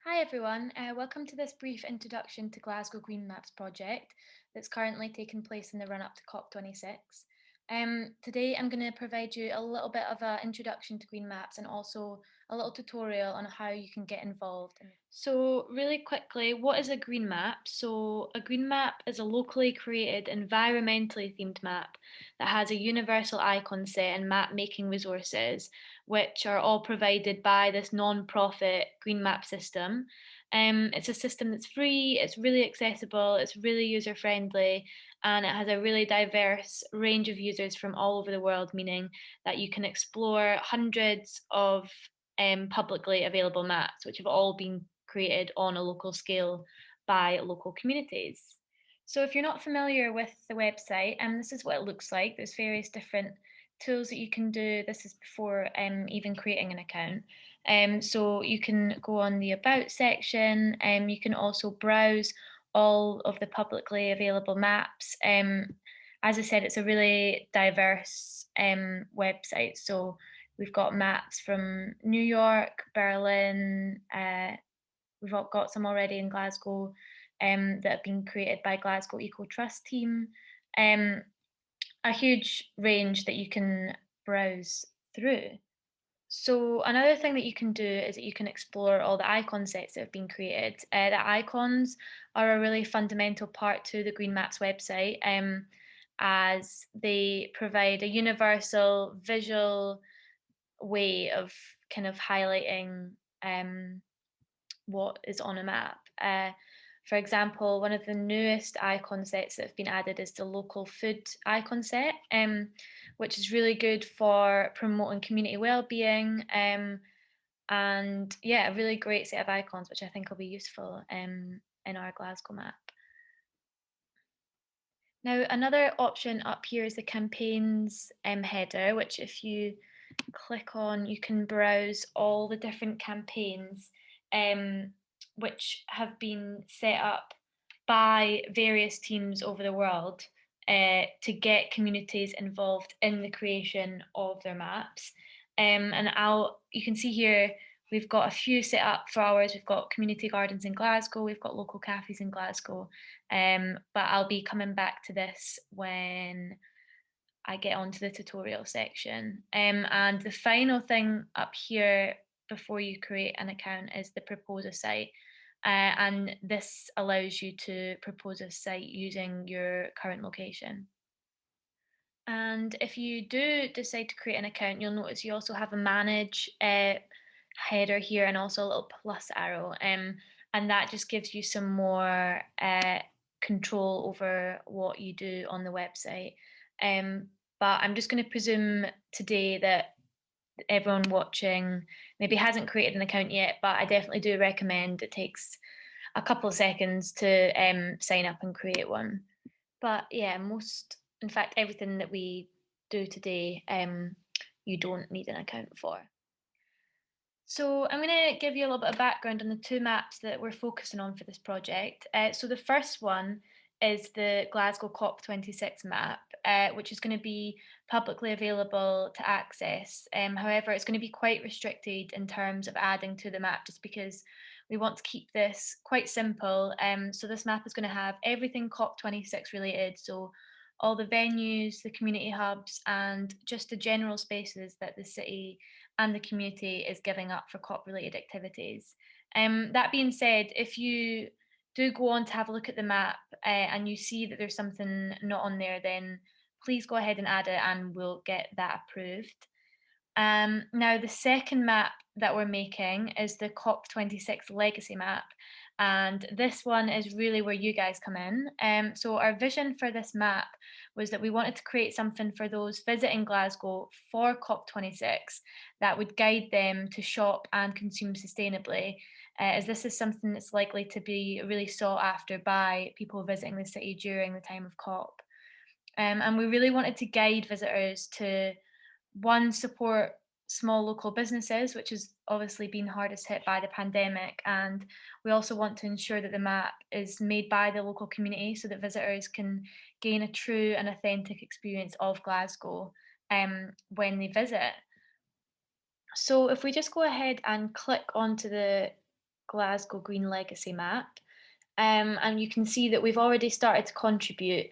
Hi everyone, welcome to this brief introduction to Glasgow Green Maps project that's currently taking place in the run up to COP26. Today I'm going to provide you a little bit of an introduction to Green Maps and also a little tutorial on how you can get involved. So, really quickly, what is a green map? So, a green map is a locally created, environmentally themed map that has a universal icon set and map making resources, which are all provided by this non profit green map system. It's a system that's free, it's really accessible, it's really user friendly, and it has a really diverse range of users from all over the world, meaning that you can explore hundreds of publicly available maps, which have all been created on a local scale by local communities. So, if you're not familiar with the website, this is what it looks like. There's various different tools that you can do. This is before even creating an account. So you can go on the About section. You can also browse all of the publicly available maps. As I said, it's a really diverse website. So we've got maps from New York, Berlin. We've got some already in Glasgow that have been created by Glasgow Eco Trust team. Um, a huge range that you can browse through. So another thing that you can do is that you can explore all the icon sets that have been created. The icons are a really fundamental part to the Green Maps website, as they provide a universal visual way of kind of highlighting what is on a map. For example, one of the newest icon sets that have been added is the local food icon set, which is really good for promoting community well-being. And yeah, a really great set of icons, which I think will be useful in our Glasgow map. Now, another option up here is the campaigns header, which if you click on, you can browse all the different campaigns um, which have been set up by various teams over the world to get communities involved in the creation of their maps. And you can see here, we've got a few set up for ours. We've got community gardens in Glasgow, we've got local cafes in Glasgow. But I'll be coming back to this when I get onto the tutorial section. And the final thing up here before you create an account is the propose a site. And this allows you to propose a site using your current location. And if you do decide to create an account, you'll notice you also have a manage header here and also a little plus arrow. And that just gives you some more control over what you do on the website. Um, but I'm just going to presume today that everyone watching maybe hasn't created an account yet, but I definitely do recommend it takes a couple of seconds to sign up and create one. But yeah, in fact, everything that we do today, you don't need an account for. So I'm going to give you a little bit of background on the two maps that we're focusing on for this project. So the first one is the Glasgow COP26 map, which is going to be publicly available to access. However, it's going to be quite restricted in terms of adding to the map just because we want to keep this quite simple. So this map is going to have everything COP26 related. So all the venues, the community hubs, and just the general spaces that the city and the community is giving up for COP related activities. That being said, if you do go on to have a look at the map and you see that there's something not on there, then please go ahead and add it and we'll get that approved. Now, the second map that we're making is the COP26 legacy map. And this one is really where you guys come in. So, our vision for this map was that we wanted to create something for those visiting Glasgow for COP26 that would guide them to shop and consume sustainably, as this is something that's likely to be really sought after by people visiting the city during the time of COP. And we really wanted to guide visitors to one, support small local businesses, which has obviously been hardest hit by the pandemic. And we also want to ensure that the map is made by the local community so that visitors can gain a true and authentic experience of Glasgow when they visit. So if we just go ahead and click onto the Glasgow Green Legacy Map. And you can see that we've already started to contribute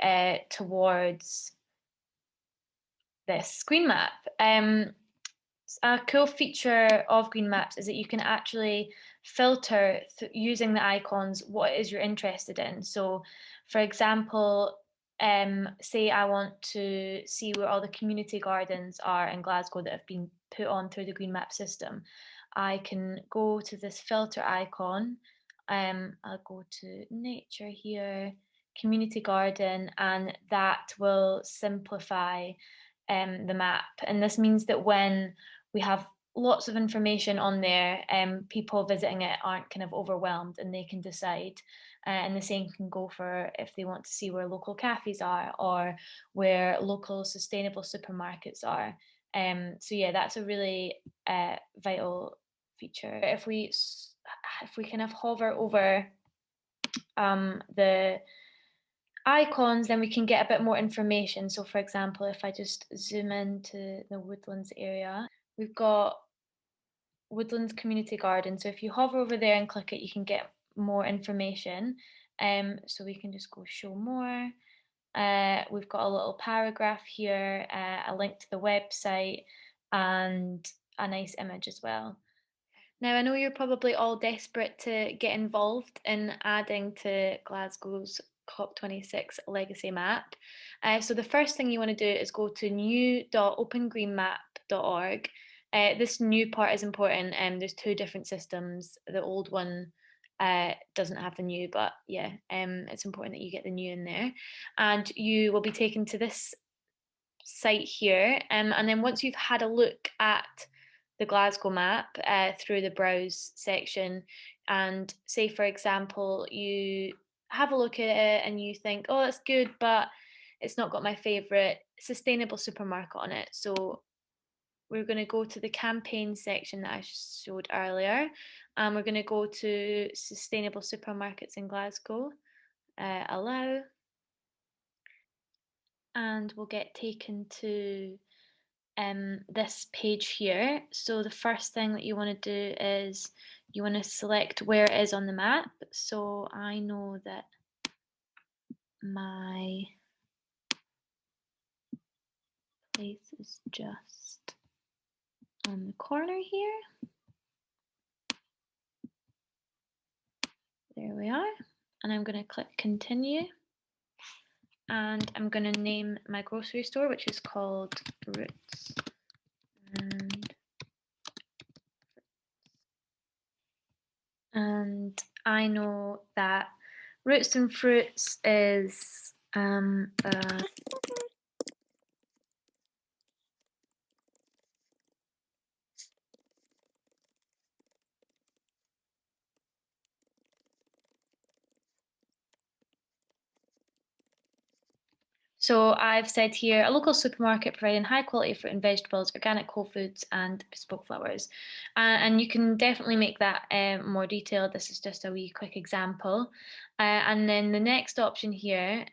towards this green map. A cool feature of green maps is that you can actually filter using the icons what it is you're interested in. So, for example, say I want to see where all the community gardens are in Glasgow that have been put on through the green map system. I can go to this filter icon. I'll go to nature here, community garden, and that will simplify the map. And this means that when we have lots of information on there, people visiting it aren't kind of overwhelmed and they can decide. And the same can go for if they want to see where local cafes are or where local sustainable supermarkets are. So yeah, that's a really vital feature. If we kind of hover over the icons, then we can get a bit more information. So for example, if I just zoom into the woodlands area, we've got woodlands community garden. So if you hover over there and click it, you can get more information. So we can just go show more. We've got a little paragraph here, a link to the website, and a nice image as well. Now, I know you're probably all desperate to get involved in adding to Glasgow's COP26 legacy map. So the first thing you want to do is go to new.opengreenmap.org. This new part is important. There's two different systems. The old one doesn't have the new, but yeah, it's important that you get the new in there. And you will be taken to this site here. And then once you've had a look at the Glasgow map through the browse section, and say, for example, you have a look at it and you think, oh, that's good, but it's not got my favourite sustainable supermarket on it. So we're going to go to the campaign section that I showed earlier, and we're going to go to sustainable supermarkets in Glasgow, allow, and we'll get taken to this page here. So the first thing that you want to do is you want to select where it is on the map. So I know that my place is just on the corner here. There we are. And I'm going to click continue. And I'm going to name my grocery store, which is called Roots. And I know that Roots and Fruits is so I've said here, a local supermarket providing high quality fruit and vegetables, organic whole foods and bespoke flowers. And you can definitely make that more detailed. This is just a wee quick example. And then the next option here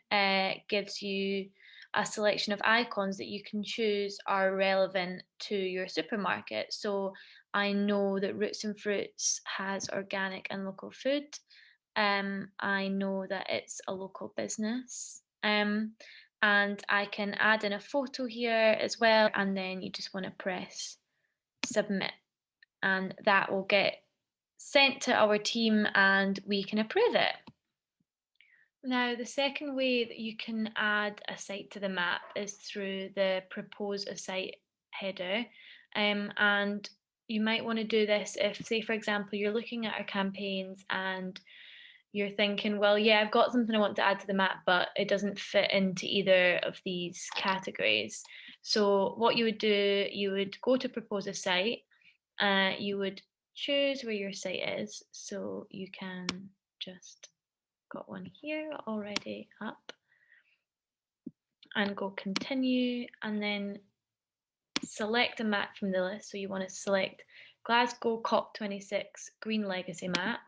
gives you a selection of icons that you can choose are relevant to your supermarket. So I know that Roots and Fruits has organic and local food. I know that it's a local business. And I can add in a photo here as well, and then you just want to press submit, and that will get sent to our team and we can approve it. Now, the second way that you can add a site to the map is through the propose a site header. And you might want to do this if, say, for example, you're looking at our campaigns and you're thinking, well, yeah, I've got something I want to add to the map, but it doesn't fit into either of these categories. So what you would do, you would go to propose a site, you would choose where your site is. So you can just got one here already up and go continue, and then select a map from the list. So you want to select Glasgow COP26 Green Legacy Map.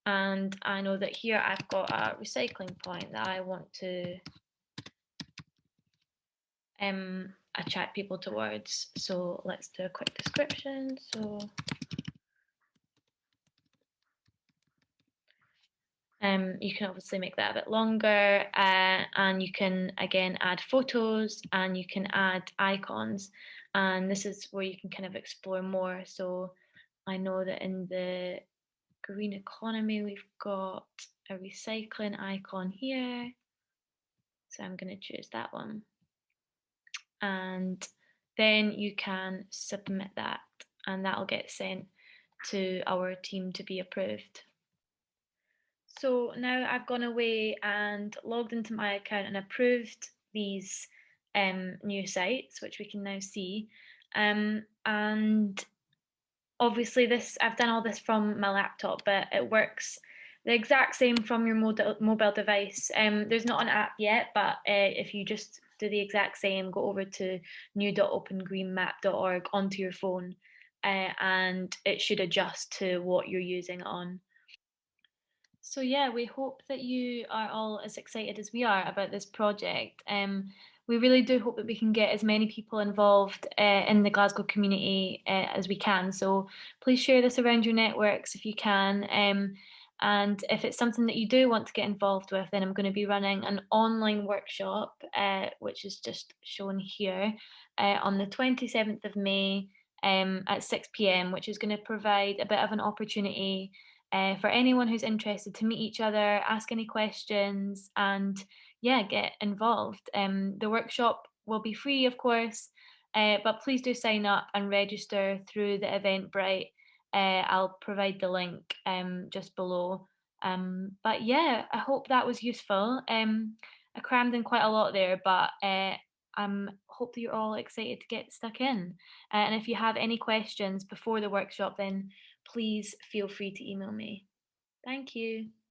And I know that here I've got a recycling point that I want to attract people towards. So let's do a quick description. So You can obviously make that a bit longer, and you can again add photos and you can add icons. And this is where you can kind of explore more. So I know that in the green economy, we've got a recycling icon here. So I'm going to choose that one. And then you can submit that, and that'll get sent to our team to be approved. So now I've gone away and logged into my account and approved these new sites, which we can now see. And obviously, this I've done all this from my laptop, but it works the exact same from your mobile device. There's not an app yet, but if you just do the exact same, go over to new.opengreenmap.org onto your phone, and it should adjust to what you're using on. So yeah, we hope that you are all as excited as we are about this project. We really do hope that we can get as many people involved in the Glasgow community as we can. So please share this around your networks if you can. And if it's something that you do want to get involved with, then I'm going to be running an online workshop, which is just shown here, on the 27th of May at 6 p.m., which is going to provide a bit of an opportunity for anyone who's interested to meet each other, ask any questions, and yeah, get involved. The workshop will be free, of course, but please do sign up and register through the Eventbrite. I'll provide the link just below. But yeah, I hope that was useful. I crammed in quite a lot there, but hope that you're all excited to get stuck in. And if you have any questions before the workshop, then please feel free to email me. Thank you.